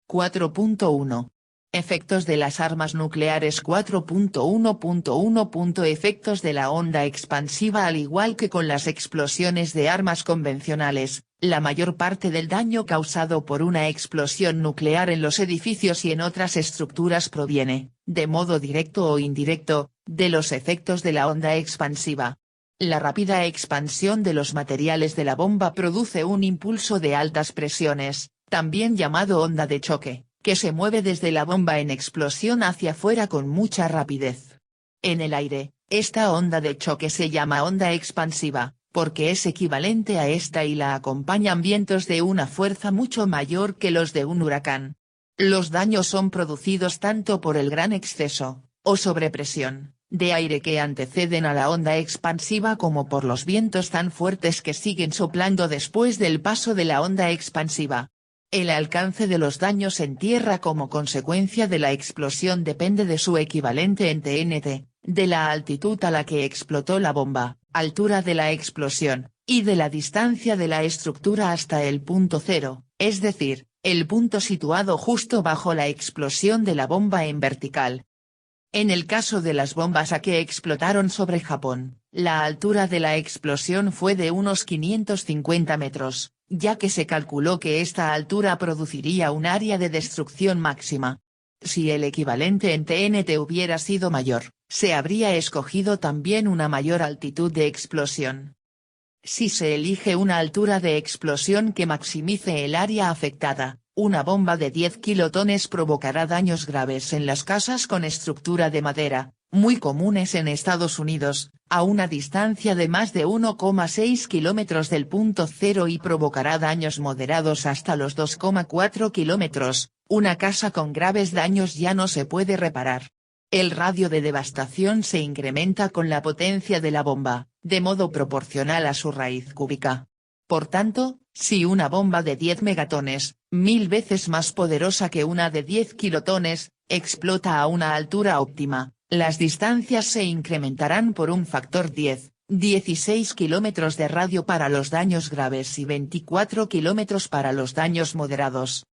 4.1. Efectos de las armas nucleares. 4.1.1. Efectos de la onda expansiva. Al igual que con las explosiones de armas convencionales, la mayor parte del daño causado por una explosión nuclear en los edificios y en otras estructuras proviene, de modo directo o indirecto, de los efectos de la onda expansiva. La rápida expansión de los materiales de la bomba produce un impulso de altas presiones, también llamado onda de choque, que se mueve desde la bomba en explosión hacia afuera con mucha rapidez. En el aire, esta onda de choque se llama onda expansiva, porque es equivalente a esta y la acompañan vientos de una fuerza mucho mayor que los de un huracán. Los daños son producidos tanto por el gran exceso, o sobrepresión, de aire que anteceden a la onda expansiva como por los vientos tan fuertes que siguen soplando después del paso de la onda expansiva. El alcance de los daños en tierra como consecuencia de la explosión depende de su equivalente en TNT, de la altitud a la que explotó la bomba, altura de la explosión, y de la distancia de la estructura hasta el punto cero, es decir, el punto situado justo bajo la explosión de la bomba en vertical. En el caso de las bombas A que explotaron sobre Japón, la altura de la explosión fue de unos 550 metros, ya que se calculó que esta altura produciría un área de destrucción máxima. Si el equivalente en TNT hubiera sido mayor, se habría escogido también una mayor altitud de explosión. Si se elige una altura de explosión que maximice el área afectada, una bomba de 10 kilotones provocará daños graves en las casas con estructura de madera, muy comunes en Estados Unidos, a una distancia de más de 1,6 kilómetros del punto cero y provocará daños moderados hasta los 2,4 kilómetros. Una casa con graves daños ya no se puede reparar. El radio de devastación se incrementa con la potencia de la bomba, de modo proporcional a su raíz cúbica. Por tanto, si una bomba de 10 megatones, 1000 veces más poderosa que una de 10 kilotones, explota a una altura óptima, las distancias se incrementarán por un factor 10, 16 kilómetros de radio para los daños graves y 24 kilómetros para los daños moderados.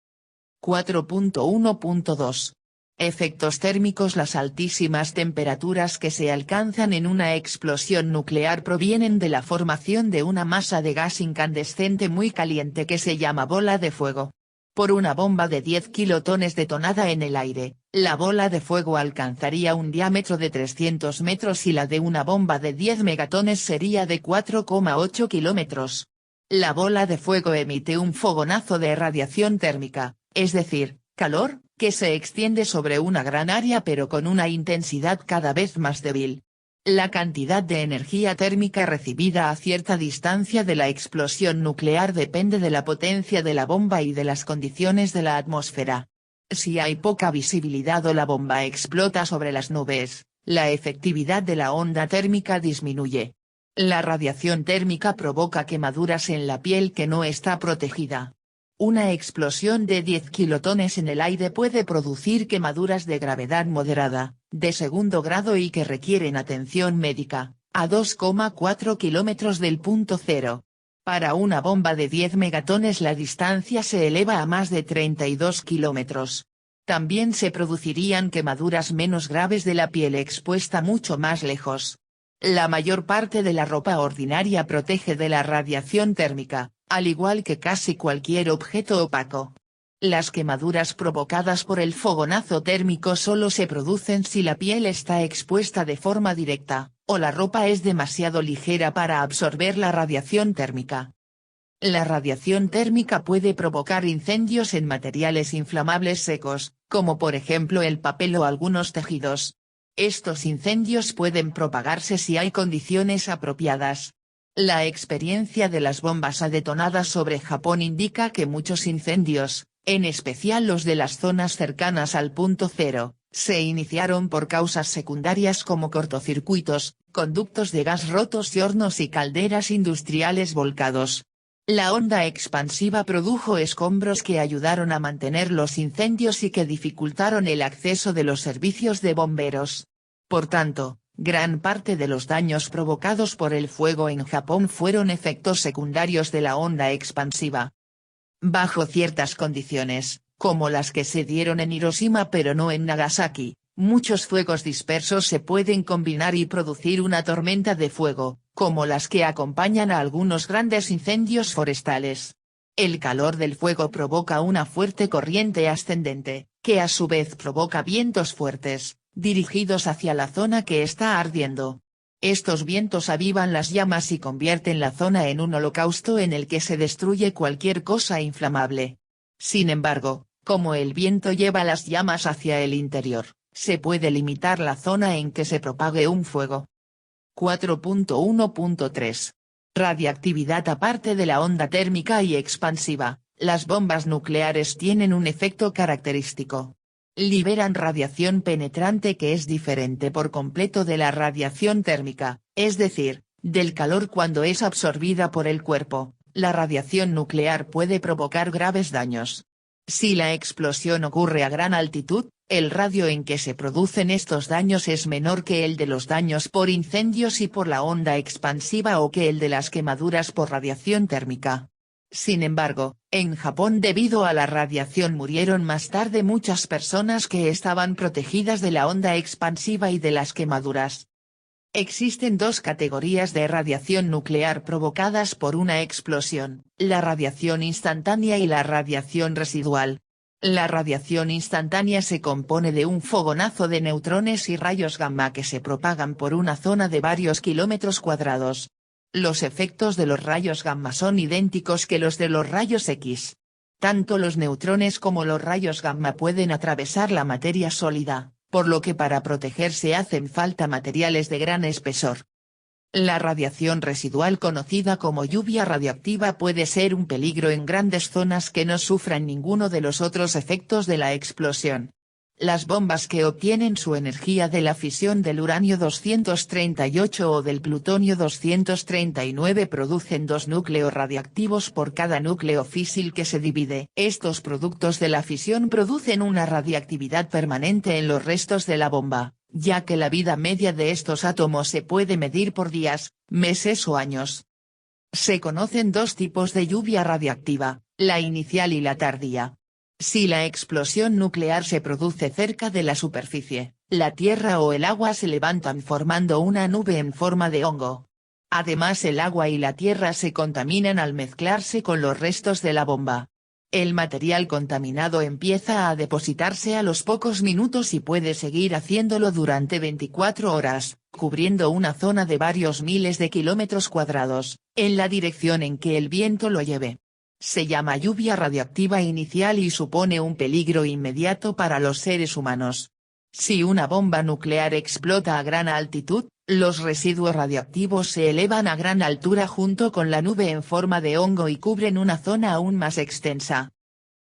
4.1.2. Efectos térmicos. Las altísimas temperaturas que se alcanzan en una explosión nuclear provienen de la formación de una masa de gas incandescente muy caliente que se llama bola de fuego. Por una bomba de 10 kilotones detonada en el aire, la bola de fuego alcanzaría un diámetro de 300 metros y la de una bomba de 10 megatones sería de 4,8 kilómetros. La bola de fuego emite un fogonazo de radiación térmica, es decir, calor, que se extiende sobre una gran área pero con una intensidad cada vez más débil. La cantidad de energía térmica recibida a cierta distancia de la explosión nuclear depende de la potencia de la bomba y de las condiciones de la atmósfera. Si hay poca visibilidad o la bomba explota sobre las nubes, la efectividad de la onda térmica disminuye. La radiación térmica provoca quemaduras en la piel que no está protegida. Una explosión de 10 kilotones en el aire puede producir quemaduras de gravedad moderada, de segundo grado y que requieren atención médica, a 2,4 kilómetros del punto cero. Para una bomba de 10 megatones la distancia se eleva a más de 32 kilómetros. También se producirían quemaduras menos graves de la piel expuesta mucho más lejos. La mayor parte de la ropa ordinaria protege de la radiación térmica, al igual que casi cualquier objeto opaco. Las quemaduras provocadas por el fogonazo térmico solo se producen si la piel está expuesta de forma directa, o la ropa es demasiado ligera para absorber la radiación térmica. La radiación térmica puede provocar incendios en materiales inflamables secos, como por ejemplo el papel o algunos tejidos. Estos incendios pueden propagarse si hay condiciones apropiadas. La experiencia de las bombas A detonadas sobre Japón indica que muchos incendios, en especial los de las zonas cercanas al punto cero, se iniciaron por causas secundarias como cortocircuitos, conductos de gas rotos y hornos y calderas industriales volcados. La onda expansiva produjo escombros que ayudaron a mantener los incendios y que dificultaron el acceso de los servicios de bomberos. Por tanto, Gran parte de los daños provocados por el fuego en Japón fueron efectos secundarios de la onda expansiva. Bajo ciertas condiciones, como las que se dieron en Hiroshima pero no en Nagasaki, muchos fuegos dispersos se pueden combinar y producir una tormenta de fuego, como las que acompañan a algunos grandes incendios forestales. El calor del fuego provoca una fuerte corriente ascendente, que a su vez provoca vientos fuertes, dirigidos hacia la zona que está ardiendo. Estos vientos avivan las llamas y convierten la zona en un holocausto en el que se destruye cualquier cosa inflamable. Sin embargo, como el viento lleva las llamas hacia el interior, se puede limitar la zona en que se propague un fuego. 4.1.3. Radiactividad. Aparte de la onda térmica y expansiva, las bombas nucleares tienen un efecto característico. Liberan radiación penetrante que es diferente por completo de la radiación térmica, es decir, del calor cuando es absorbida por el cuerpo. La radiación nuclear puede provocar graves daños. Si la explosión ocurre a gran altitud, el radio en que se producen estos daños es menor que el de los daños por incendios y por la onda expansiva o que el de las quemaduras por radiación térmica. Sin embargo, en Japón debido a la radiación murieron más tarde muchas personas que estaban protegidas de la onda expansiva y de las quemaduras. Existen dos categorías de radiación nuclear provocadas por una explosión, la radiación instantánea y la radiación residual. La radiación instantánea se compone de un fogonazo de neutrones y rayos gamma que se propagan por una zona de varios kilómetros cuadrados. Los efectos de los rayos gamma son idénticos que los de los rayos X. Tanto los neutrones como los rayos gamma pueden atravesar la materia sólida, por lo que para protegerse hacen falta materiales de gran espesor. La radiación residual conocida como lluvia radiactiva puede ser un peligro en grandes zonas que no sufran ninguno de los otros efectos de la explosión. Las bombas que obtienen su energía de la fisión del uranio 238 o del plutonio 239 producen dos núcleos radiactivos por cada núcleo físil que se divide. Estos productos de la fisión producen una radiactividad permanente en los restos de la bomba, ya que la vida media de estos átomos se puede medir por días, meses o años. Se conocen dos tipos de lluvia radiactiva, la inicial y la tardía. Si la explosión nuclear se produce cerca de la superficie, la tierra o el agua se levantan formando una nube en forma de hongo. Además el agua y la tierra se contaminan al mezclarse con los restos de la bomba. El material contaminado empieza a depositarse a los pocos minutos y puede seguir haciéndolo durante 24 horas, cubriendo una zona de varios miles de kilómetros cuadrados, en la dirección en que el viento lo lleve. Se llama lluvia radiactiva inicial y supone un peligro inmediato para los seres humanos. Si una bomba nuclear explota a gran altitud, los residuos radiactivos se elevan a gran altura junto con la nube en forma de hongo y cubren una zona aún más extensa.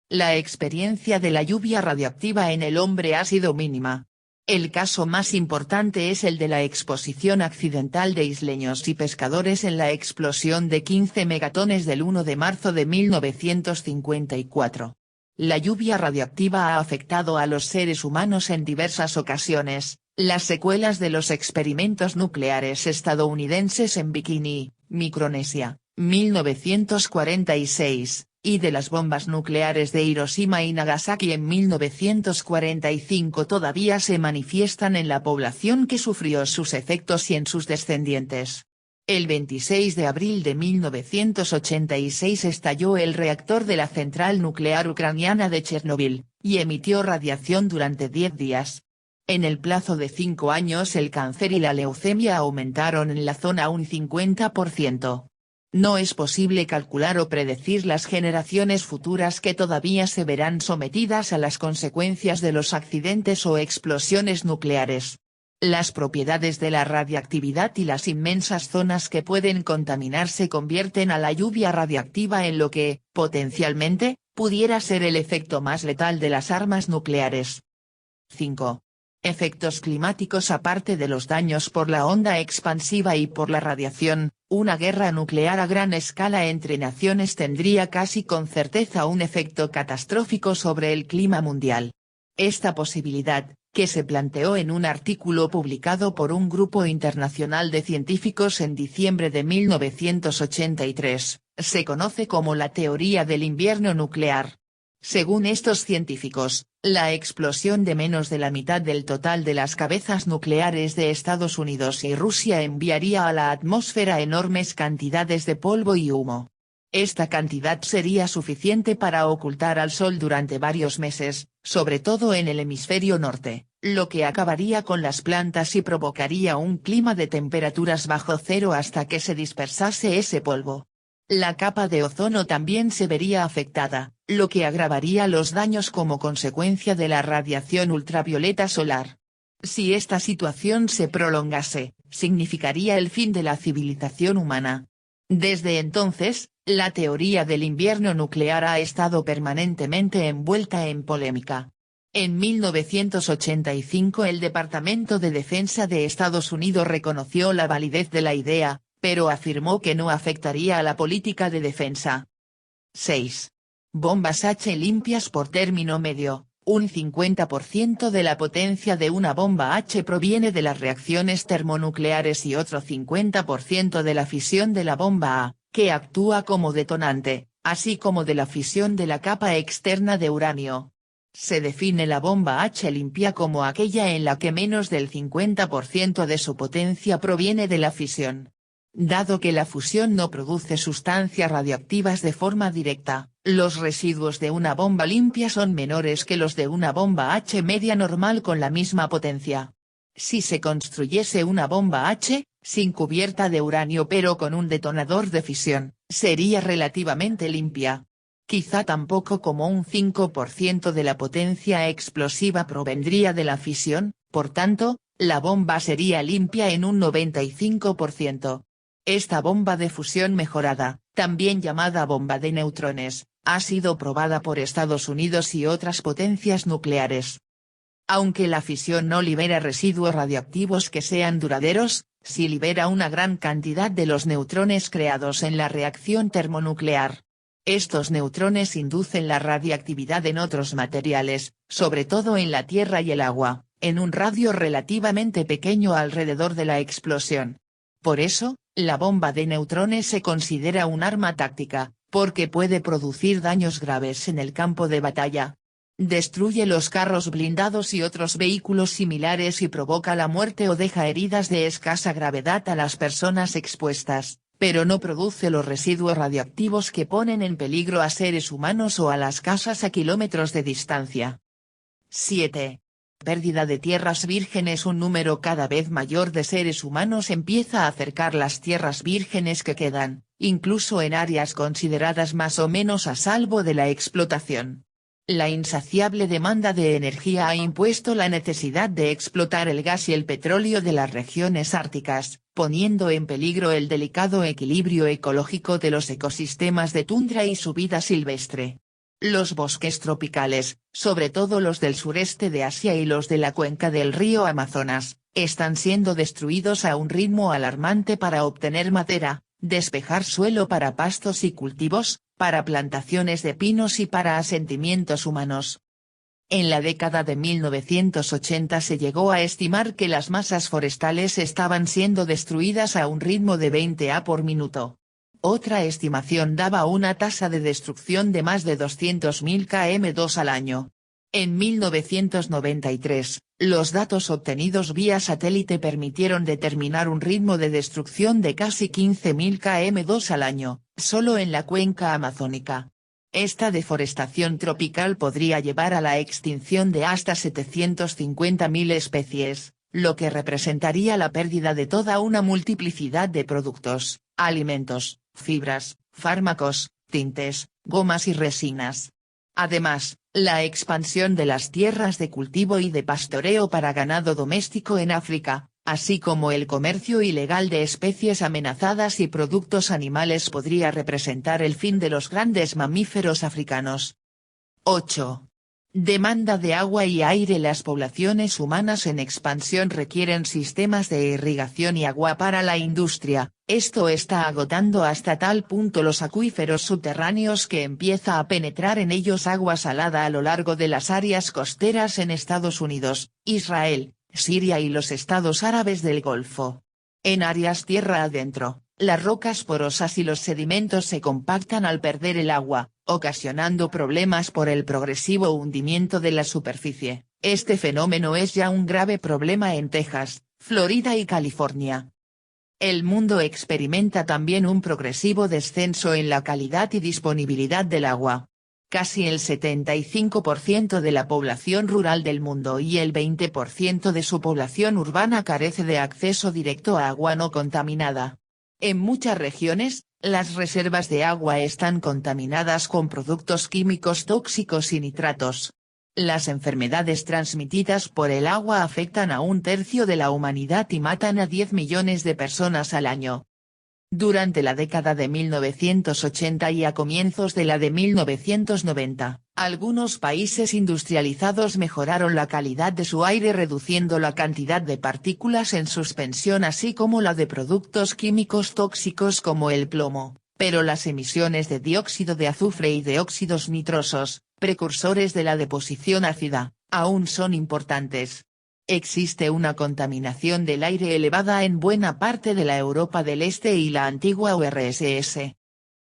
La experiencia de la lluvia radiactiva en el hombre ha sido mínima. El caso más importante es el de la exposición accidental de isleños y pescadores en la explosión de 15 megatones del 1 de marzo de 1954. La lluvia radiactiva ha afectado a los seres humanos en diversas ocasiones. Las secuelas de los experimentos nucleares estadounidenses en Bikini, Micronesia, 1946, y de las bombas nucleares de Hiroshima y Nagasaki en 1945 todavía se manifiestan en la población que sufrió sus efectos y en sus descendientes. El 26 de abril de 1986 estalló el reactor de la central nuclear ucraniana de Chernóbil, y emitió radiación durante 10 días. En el plazo de 5 años el cáncer y la leucemia aumentaron en la zona un 50%. No es posible calcular o predecir las generaciones futuras que todavía se verán sometidas a las consecuencias de los accidentes o explosiones nucleares. Las propiedades de la radiactividad y las inmensas zonas que pueden contaminarse convierten a la lluvia radiactiva en lo que, potencialmente, pudiera ser el efecto más letal de las armas nucleares. 5. Efectos climáticos. Aparte de los daños por la onda expansiva y por la radiación, una guerra nuclear a gran escala entre naciones tendría casi con certeza un efecto catastrófico sobre el clima mundial. Esta posibilidad, que se planteó en un artículo publicado por un grupo internacional de científicos en diciembre de 1983, se conoce como la teoría del invierno nuclear. Según estos científicos, la explosión de menos de la mitad del total de las cabezas nucleares de Estados Unidos y Rusia enviaría a la atmósfera enormes cantidades de polvo y humo. Esta cantidad sería suficiente para ocultar al Sol durante varios meses, sobre todo en el hemisferio norte, lo que acabaría con las plantas y provocaría un clima de temperaturas bajo cero hasta que se dispersase ese polvo. La capa de ozono también se vería afectada, lo que agravaría los daños como consecuencia de la radiación ultravioleta solar. Si esta situación se prolongase, significaría el fin de la civilización humana. Desde entonces, la teoría del invierno nuclear ha estado permanentemente envuelta en polémica. En 1985 el Departamento de Defensa de Estados Unidos reconoció la validez de la idea, pero afirmó que no afectaría a la política de defensa. 6. Bombas H limpias por término medio. Un 50% de la potencia de una bomba H proviene de las reacciones termonucleares y otro 50% de la fisión de la bomba A, que actúa como detonante, así como de la fisión de la capa externa de uranio. Se define la bomba H limpia como aquella en la que menos del 50% de su potencia proviene de la fisión. Dado que la fusión no produce sustancias radioactivas de forma directa, los residuos de una bomba limpia son menores que los de una bomba H media normal con la misma potencia. Si se construyese una bomba H, sin cubierta de uranio pero con un detonador de fisión, sería relativamente limpia. Quizá tampoco como un 5% de la potencia explosiva provendría de la fisión, por tanto, la bomba sería limpia en un 95%. Esta bomba de fusión mejorada, también llamada bomba de neutrones, ha sido probada por Estados Unidos y otras potencias nucleares. Aunque la fisión no libera residuos radioactivos que sean duraderos, sí libera una gran cantidad de los neutrones creados en la reacción termonuclear. Estos neutrones inducen la radiactividad en otros materiales, sobre todo en la tierra y el agua, en un radio relativamente pequeño alrededor de la explosión. Por eso, la bomba de neutrones se considera un arma táctica, porque puede producir daños graves en el campo de batalla. Destruye los carros blindados y otros vehículos similares y provoca la muerte o deja heridas de escasa gravedad a las personas expuestas, pero no produce los residuos radioactivos que ponen en peligro a seres humanos o a las casas a kilómetros de distancia. 7. Pérdida de tierras vírgenes. Un número cada vez mayor de seres humanos empieza a acercar las tierras vírgenes que quedan, incluso en áreas consideradas más o menos a salvo de la explotación. La insaciable demanda de energía ha impuesto la necesidad de explotar el gas y el petróleo de las regiones árticas, poniendo en peligro el delicado equilibrio ecológico de los ecosistemas de tundra y su vida silvestre. Los bosques tropicales, sobre todo los del sureste de Asia y los de la cuenca del río Amazonas, están siendo destruidos a un ritmo alarmante para obtener madera, despejar suelo para pastos y cultivos, para plantaciones de pinos y para asentamientos humanos. En la década de 1980 se llegó a estimar que las masas forestales estaban siendo destruidas a un ritmo de 20 a por minuto. Otra estimación daba una tasa de destrucción de más de 200.000 km2 al año. En 1993, los datos obtenidos vía satélite permitieron determinar un ritmo de destrucción de casi 15.000 km2 al año, solo en la cuenca amazónica. Esta deforestación tropical podría llevar a la extinción de hasta 750.000 especies, lo que representaría la pérdida de toda una multiplicidad de productos, alimentos, fibras, fármacos, tintes, gomas y resinas. Además, la expansión de las tierras de cultivo y de pastoreo para ganado doméstico en África, así como el comercio ilegal de especies amenazadas y productos animales podría representar el fin de los grandes mamíferos africanos. 8. Demanda de agua y aire. Las poblaciones humanas en expansión requieren sistemas de irrigación y agua para la industria. Esto está agotando hasta tal punto los acuíferos subterráneos que empieza a penetrar en ellos agua salada a lo largo de las áreas costeras en Estados Unidos, Israel, Siria y los estados árabes del Golfo. En áreas tierra adentro, las rocas porosas y los sedimentos se compactan al perder el agua, ocasionando problemas por el progresivo hundimiento de la superficie. Este fenómeno es ya un grave problema en Texas, Florida y California. El mundo experimenta también un progresivo descenso en la calidad y disponibilidad del agua. Casi el 75% de la población rural del mundo y el 20% de su población urbana carece de acceso directo a agua no contaminada. En muchas regiones, las reservas de agua están contaminadas con productos químicos tóxicos y nitratos. Las enfermedades transmitidas por el agua afectan a 1/3 de la humanidad y matan a 10 millones de personas al año. Durante la década de 1980 y a comienzos de la de 1990, algunos países industrializados mejoraron la calidad de su aire reduciendo la cantidad de partículas en suspensión así como la de productos químicos tóxicos como el plomo, pero las emisiones de dióxido de azufre y de óxidos nitrosos, precursores de la deposición ácida, aún son importantes. Existe una contaminación del aire elevada en buena parte de la Europa del Este y la antigua URSS.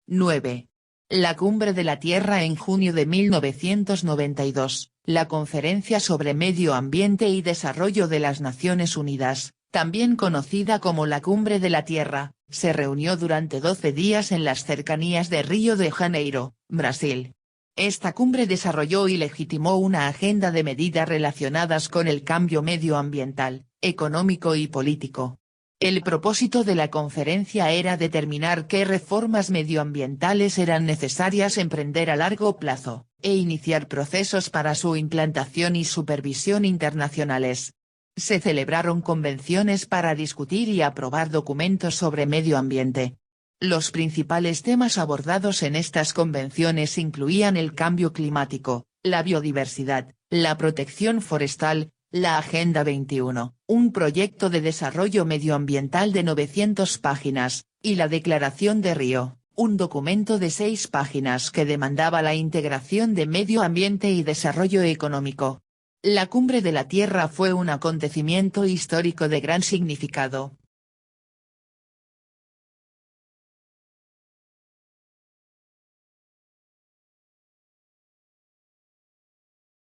9. La Cumbre de la Tierra en junio de 1992, la Conferencia sobre Medio Ambiente y Desarrollo de las Naciones Unidas, también conocida como la Cumbre de la Tierra, se reunió durante 12 días en las cercanías de Río de Janeiro, Brasil. Esta cumbre desarrolló y legitimó una agenda de medidas relacionadas con el cambio medioambiental, económico y político. El propósito de la conferencia era determinar qué reformas medioambientales eran necesarias emprender a largo plazo, e iniciar procesos para su implantación y supervisión internacionales. Se celebraron convenciones para discutir y aprobar documentos sobre medio ambiente. Los principales temas abordados en estas convenciones incluían el cambio climático, la biodiversidad, la protección forestal, la Agenda 21, un proyecto de desarrollo medioambiental de 900 páginas, y la Declaración de Río, un documento de 6 páginas que demandaba la integración de medio ambiente y desarrollo económico. La Cumbre de la Tierra fue un acontecimiento histórico de gran significado,